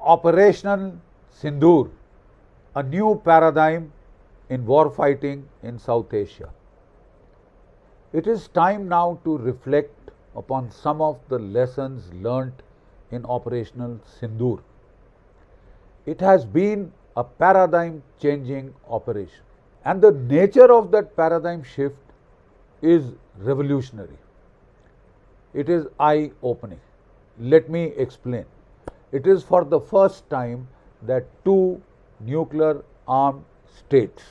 Operational Sindoor, a new paradigm in war fighting in South Asia. It is time now to reflect upon some of the lessons learnt in Operational Sindoor. It has been a paradigm changing operation, and the nature of that paradigm shift is revolutionary. It is eye opening. Let me explain. It is for the first time that two nuclear armed states,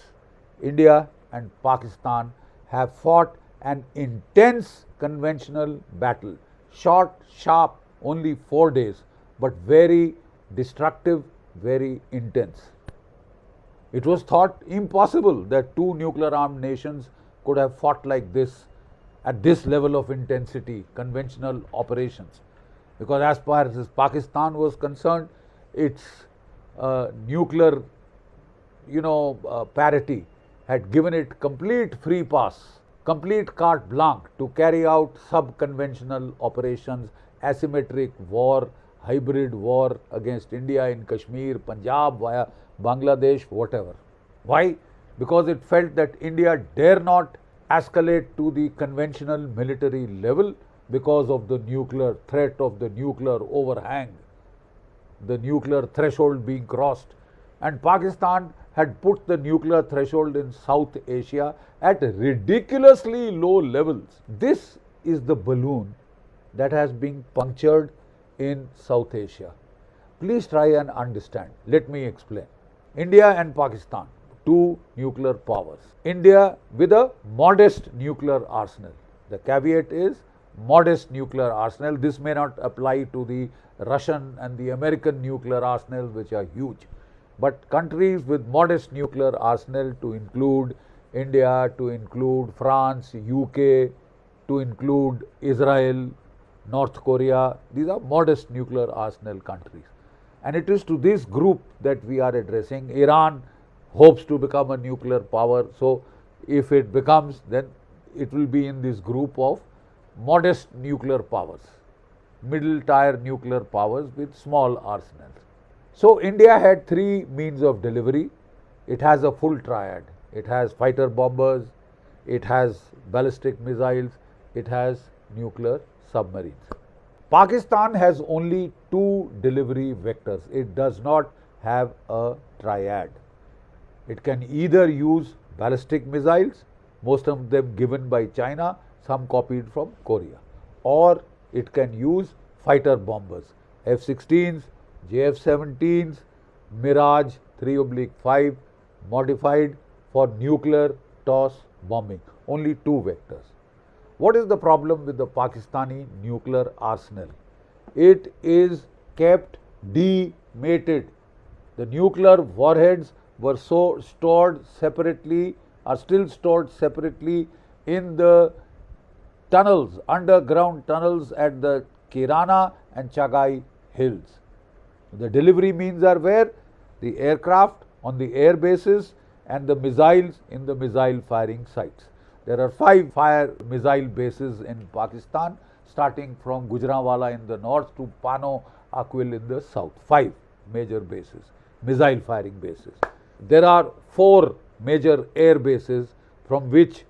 India and Pakistan, have fought an intense conventional battle, short, sharp, only 4 days, but very destructive, very intense. It was thought impossible that two nuclear armed nations could have fought like this at this level of intensity, conventional operations. Because as far as Pakistan was concerned, its nuclear parity had given it complete free pass, complete carte blanche to carry out sub-conventional operations, asymmetric war, hybrid war against India in Kashmir, Punjab, via Bangladesh, whatever. Why? Because it felt that India dare not escalate to the conventional military level because of the nuclear threat, of the nuclear overhang, the nuclear threshold being crossed. And Pakistan had put the nuclear threshold in South Asia at ridiculously low levels. This is the balloon that has been punctured in South Asia. Please try and understand. Let me explain. India and Pakistan, two nuclear powers. India with a modest nuclear arsenal. The caveat is modest nuclear arsenal. This may not apply to the Russian and the American nuclear arsenals, which are huge. But countries with modest nuclear arsenal, to include India, to include France, UK, to include Israel, North Korea, these are modest nuclear arsenal countries. And it is to this group that we are addressing. Iran hopes to become a nuclear power. So if it becomes, then it will be in this group of modest nuclear powers, middle tier nuclear powers with small arsenals. So India had three means of delivery. It has a full triad. It has fighter bombers, it has ballistic missiles, it has nuclear submarines. Pakistan has only two delivery vectors. It does not have a triad. It can either use ballistic missiles, most of them given by China, some copied from Korea, or it can use fighter bombers, F-16s, JF-17s, Mirage 3/5, modified for nuclear toss bombing. Only two vectors. What is the problem with the Pakistani nuclear arsenal? It is kept demated. The nuclear warheads were stored separately, are still stored separately in the tunnels, underground tunnels at the Kirana and Chagai hills. The delivery means are where? The aircraft on the air bases and the missiles in the missile firing sites. There are 5 fire missile bases in Pakistan, starting from Gujranwala in the north to Pano Akwil in the south. 5 major bases, missile firing bases. There are 4 major air bases from which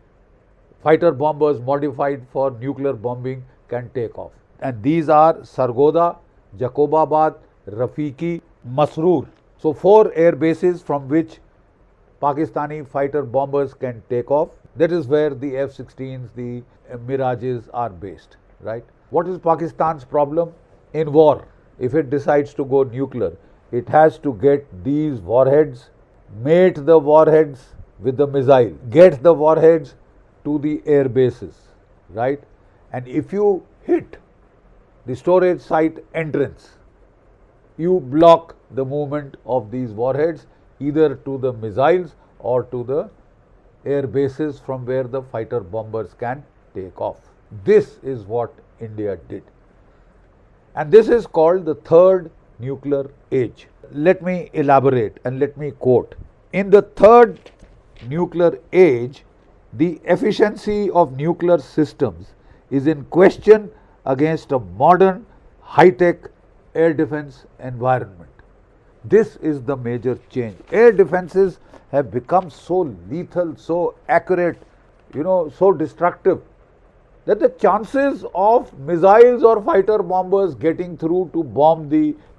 fighter bombers modified for nuclear bombing can take off. And these are Sargodha, Jacobabad, Rafiki, Masroor. So 4 air bases from which Pakistani fighter bombers can take off. That is where the F-16s, the Mirages are based, right? What is Pakistan's problem? In war, if it decides to go nuclear, it has to get these warheads, mate the warheads with the missile, get the warheads to the air bases, right? And if you hit the storage site entrance, you block the movement of these warheads either to the missiles or to the air bases from where the fighter bombers can take off. This is what India did. And this is called the third nuclear age. Let me elaborate and let me quote. In the third nuclear age, the efficiency of nuclear systems is in question against a modern high-tech air defense environment. This is the major change. Air defenses have become so lethal, so accurate, so destructive, that the chances of missiles or fighter bombers getting through to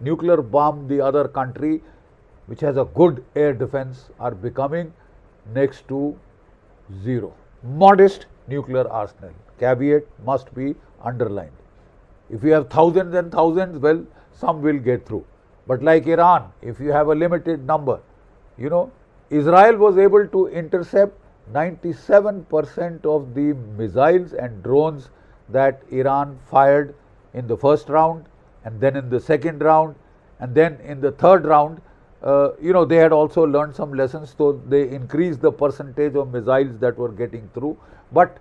nuclear bomb the other country, which has a good air defense, are becoming next to zero. Modest nuclear arsenal. Caveat must be underlined. If you have thousands and thousands, well, some will get through. But like Iran, if you have a limited number, Israel was able to intercept 97% of the missiles and drones that Iran fired in the first round, and then in the second round, and then in the third round. They had also learned some lessons, so they increased the percentage of missiles that were getting through. But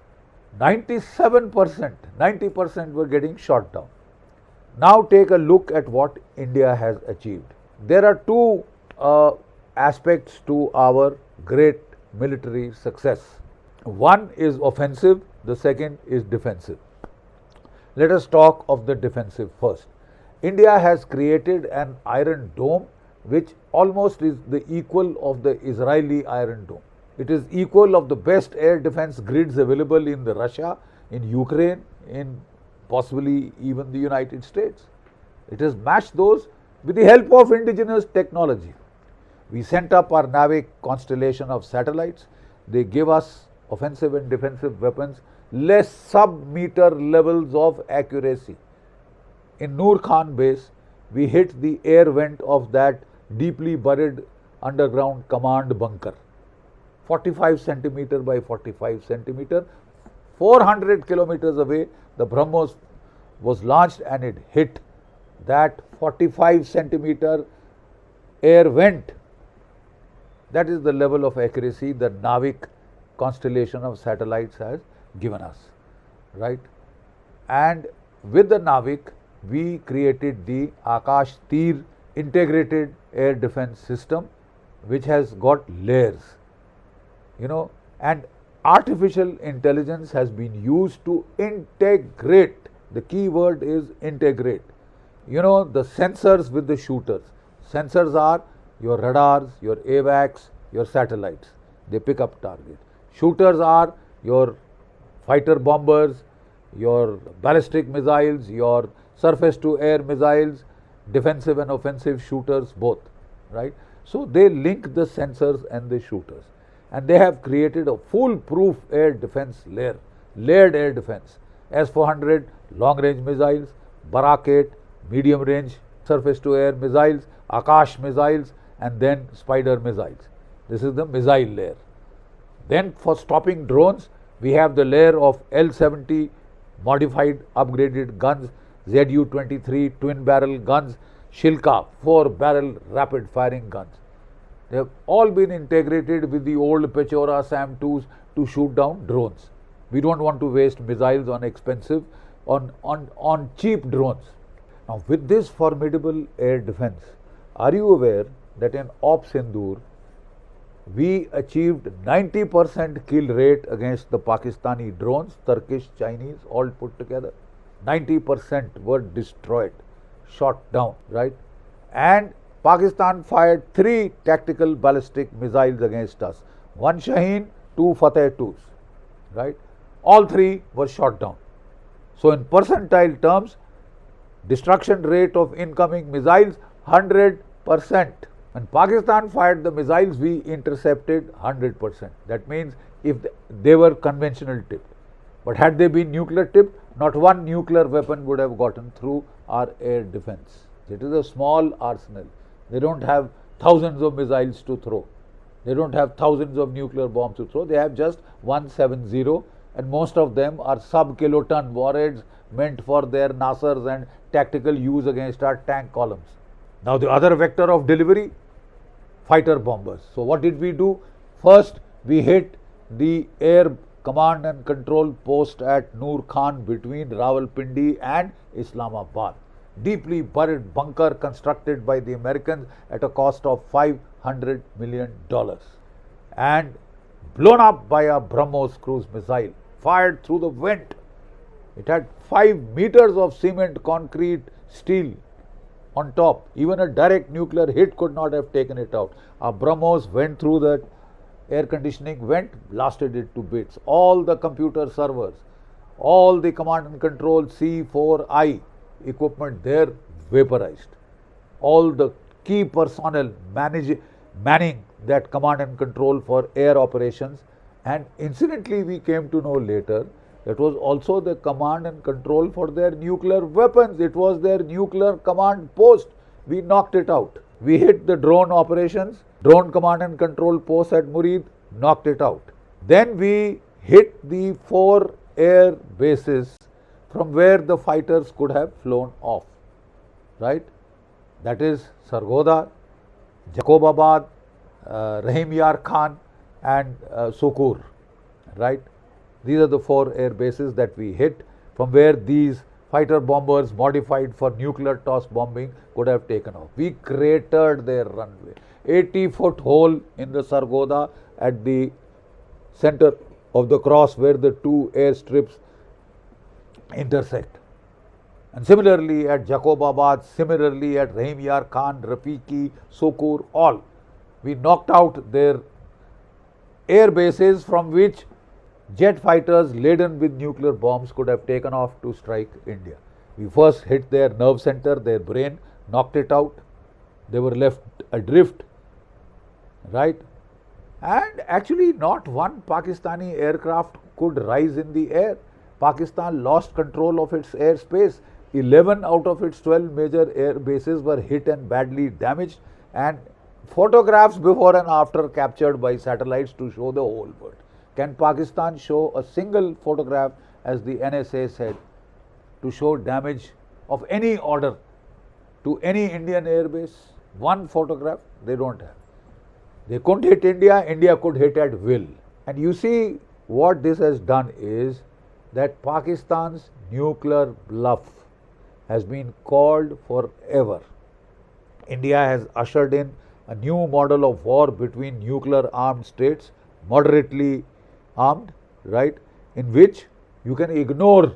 97%, 90% were getting shot down. Now take a look at what India has achieved. There are two aspects to our great military success. One is offensive, the second is defensive. Let us talk of the defensive first. India has created an Iron Dome which almost is the equal of the Israeli Iron Dome. It is equal of the best air defense grids available in Russia, in Ukraine, in possibly even the United States. It has matched those with the help of indigenous technology. We sent up our NAVIC constellation of satellites. They give us offensive and defensive weapons, less sub-meter levels of accuracy. In Noor Khan base, we hit the air vent of that deeply buried underground command bunker. 45 centimeter by 45 centimeter, 400 kilometers away, the BrahMos was launched and it hit that 45 centimeter air vent. That is the level of accuracy the NAVIC constellation of satellites has given us, right? And with the NAVIC, we created the Akash Tir integrated air defense system, which has got layers, and artificial intelligence has been used to integrate. The key word is integrate. The sensors with the shooters. Sensors are your radars, your AWACS, your satellites. They pick up targets. Shooters are your fighter bombers, your ballistic missiles, your surface to air missiles, defensive and offensive shooters both, right? So they link the sensors and the shooters, and they have created a foolproof air defense layer, layered air defense. S-400 long range missiles, Barak 8 medium range surface to air missiles, Akash missiles, and then Spider missiles. This is the missile layer. Then for stopping drones, we have the layer of L-70 modified upgraded guns, Zu-23 twin barrel guns, Shilka 4 barrel rapid firing guns. They have all been integrated with the old Pechora SAM-2s to shoot down drones. We don't want to waste missiles on expensive, on cheap drones. Now with this formidable air defense, are you aware that in Op Sindoor, we achieved 90% kill rate against the Pakistani drones, Turkish, Chinese, all put together. 90% were destroyed, shot down, right? And Pakistan fired 3 tactical ballistic missiles against us. 1 Shaheen, 2 Fateh 2s, right? All 3 were shot down. So in percentile terms, destruction rate of incoming missiles, 100%. When Pakistan fired the missiles, we intercepted 100%. That means if they were conventional tipped. But had they been nuclear tipped, not one nuclear weapon would have gotten through our air defense. It is a small arsenal. They don't have thousands of missiles to throw. They don't have thousands of nuclear bombs to throw. They have just 170, and most of them are sub-kiloton warheads meant for their NASRs and tactical use against our tank columns. Now the other vector of delivery, fighter bombers. So what did we do? First, we hit the air command and control post at Noor Khan between Rawalpindi and Islamabad. Deeply buried bunker constructed by the Americans at a cost of $500 million and blown up by a BrahMos cruise missile fired through the vent. It had 5 meters of cement concrete steel on top. Even a direct nuclear hit could not have taken it out. Our BrahMos went through that, air conditioning went, blasted it to bits. All the computer servers, all the command and control C4I equipment there vaporized. All the key personnel manning that command and control for air operations, and incidentally we came to know later that was also the command and control for their nuclear weapons. It was their nuclear command post. We knocked it out. We hit the drone operations, drone command and control post at Murid, knocked it out. Then we hit the 4 air bases from where the fighters could have flown off, right? That is Sargodha, Jacobabad, Rahim Yar Khan and Sukur, right? These are the 4 air bases that we hit from where these fighter bombers modified for nuclear toss bombing could have taken off. We cratered their runway. 80-foot hole in the Sargodha at the center of the cross where the 2 airstrips intersect. And similarly at Jacobabad, similarly at Rahim Yar Khan, Rafiki, Sukur, all. We knocked out their air bases from which jet fighters laden with nuclear bombs could have taken off to strike India. We first hit their nerve center, their brain, knocked it out. They were left adrift, right? And actually not one Pakistani aircraft could rise in the air. Pakistan lost control of its airspace. 11 out of its 12 major air bases were hit and badly damaged, and photographs before and after captured by satellites to show the whole world. Can Pakistan show a single photograph, as the NSA said, to show damage of any order to any Indian airbase? One photograph they don't have. They couldn't hit India, India could hit at will. And you see what this has done is that Pakistan's nuclear bluff has been called forever. India has ushered in a new model of war between nuclear armed states, moderately armed, right, in which you can ignore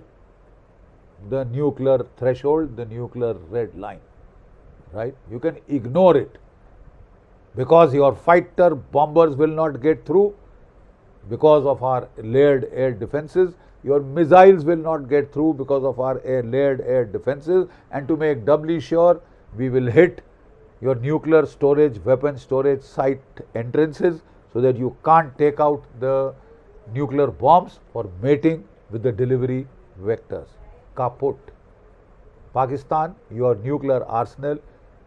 the nuclear threshold, the nuclear red line, right? You can ignore it because your fighter bombers will not get through because of our layered air defenses. Your missiles will not get through because of our layered air defenses, and to make doubly sure, we will hit your nuclear storage, weapon storage site entrances so that you can't take out the nuclear bombs for mating with the delivery vectors. Kaput. Pakistan, your nuclear arsenal,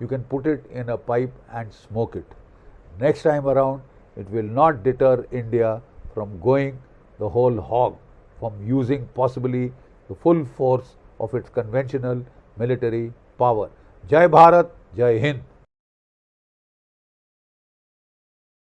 you can put it in a pipe and smoke it. Next time around, it will not deter India from going the whole hog, from using possibly the full force of its conventional military power. Jai Bharat, Jai Hind.